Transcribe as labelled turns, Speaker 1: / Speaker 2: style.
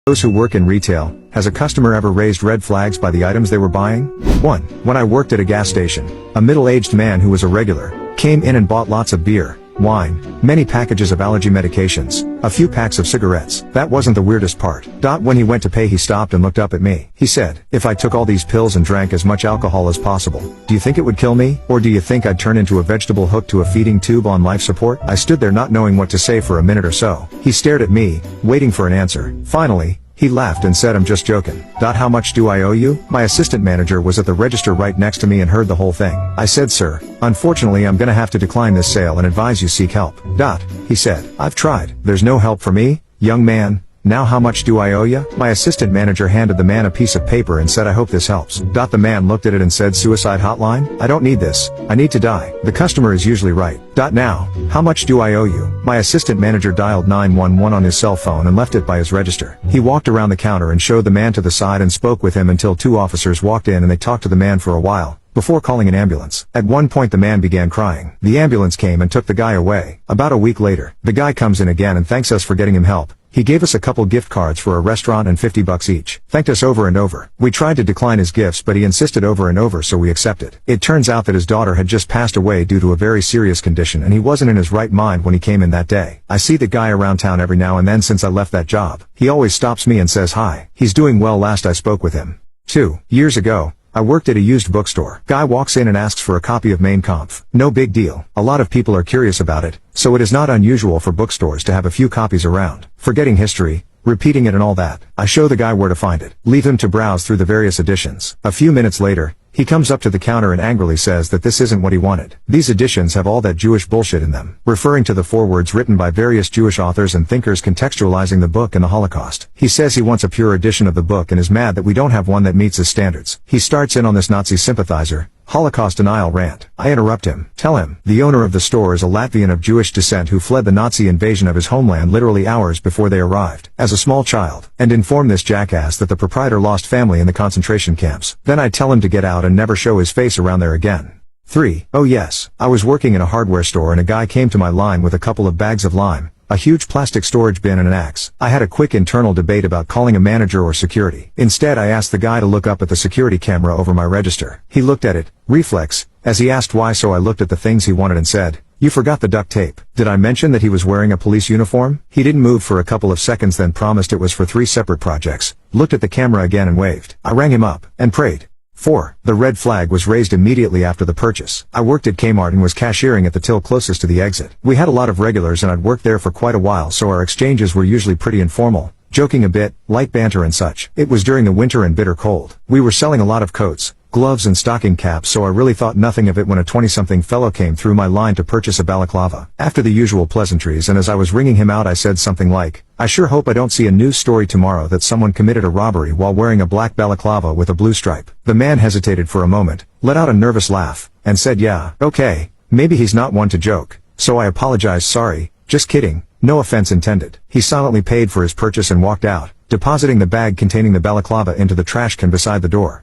Speaker 1: Those who work in retail, has a customer ever raised red flags by the items they were buying? 1. When I worked at a gas station, a middle-aged man who was a regular, came in and bought lots of beer, wine, many packages of allergy medications, a few packs of cigarettes. That wasn't the weirdest part. When he went to pay he stopped and looked up at me. He said, "If I took all these pills and drank as much alcohol as possible, do you think it would kill me? Or do you think I'd turn into a vegetable hooked to a feeding tube on life support?" I stood there not knowing what to say for a minute or so. He stared at me, waiting for an answer. Finally, he laughed and said, "I'm just joking. How much do I owe you?" My assistant manager was at the register right next to me and heard the whole thing. I said, "Sir, unfortunately I'm gonna have to decline this sale and advise you seek help." He said, "I've tried. There's no help for me, young man. Now how much do I owe you?" My assistant manager handed the man a piece of paper and said, "I hope this helps." The man looked at it and said, "Suicide hotline? I don't need this. I need to die. The customer is usually right. Now, how much do I owe you?" My assistant manager dialed 911 on his cell phone and left it by his register. He walked around the counter and showed the man to the side and spoke with him until 2 officers walked in and they talked to the man for a while, before calling an ambulance. At one point the man began crying. The ambulance came and took the guy away. About a week later, the guy comes in again and thanks us for getting him help. He gave us a couple gift cards for a restaurant and $50 each. Thanked us over and over. We tried to decline his gifts but he insisted over and over, so we accepted. It turns out that his daughter had just passed away due to a very serious condition and he wasn't in his right mind when he came in that day. I see the guy around town every now and then since I left that job. He always stops me and says hi. He's doing well. Last I spoke with him 2 years ago. I worked at a used bookstore. Guy walks in and asks for a copy of Mein Kampf. No big deal. A lot of people are curious about it, so it is not unusual for bookstores to have a few copies around. Forgetting history, repeating it and all that. I show the guy where to find it. Leave him to browse through the various editions. A few minutes later, he comes up to the counter and angrily says that this isn't what he wanted. These editions have all that Jewish bullshit in them, referring to the forewords written by various Jewish authors and thinkers contextualizing the book and the Holocaust. He says he wants a pure edition of the book and is mad that we don't have one that meets his standards. He starts in on this Nazi sympathizer, Holocaust denial rant. I interrupt him. Tell him, the owner of the store is a Latvian of Jewish descent who fled the Nazi invasion of his homeland literally hours before they arrived, as a small child, and inform this jackass that the proprietor lost family in the concentration camps. Then I tell him to get out and never show his face around there again. 3. Oh yes, I was working in a hardware store and a guy came to my line with a couple of bags of lime, a huge plastic storage bin and an axe. I had a quick internal debate about calling a manager or security. Instead I asked the guy to look up at the security camera over my register. He looked at it, reflex, as he asked why, so I looked at the things he wanted and said, "You forgot the duct tape." Did I mention that he was wearing a police uniform? He didn't move for a couple of seconds, then promised it was for 3 separate projects, looked at the camera again and waved. I rang him up, and prayed. 4. The red flag was raised immediately after the purchase. I worked at Kmart and was cashiering at the till closest to the exit. We had a lot of regulars and I'd worked there for quite a while, so our exchanges were usually pretty informal, joking a bit, light banter and such. It was during the winter and bitter cold. We were selling a lot of coats, gloves and stocking caps, so I really thought nothing of it when a 20-something fellow came through my line to purchase a balaclava. After the usual pleasantries and as I was ringing him out I said something like, "I sure hope I don't see a news story tomorrow that someone committed a robbery while wearing a black balaclava with a blue stripe." The man hesitated for a moment, let out a nervous laugh, and said, "Yeah, okay, maybe he's not one to joke." So I apologized, "Sorry, just kidding, no offense intended." He silently paid for his purchase and walked out, depositing the bag containing the balaclava into the trash can beside the door.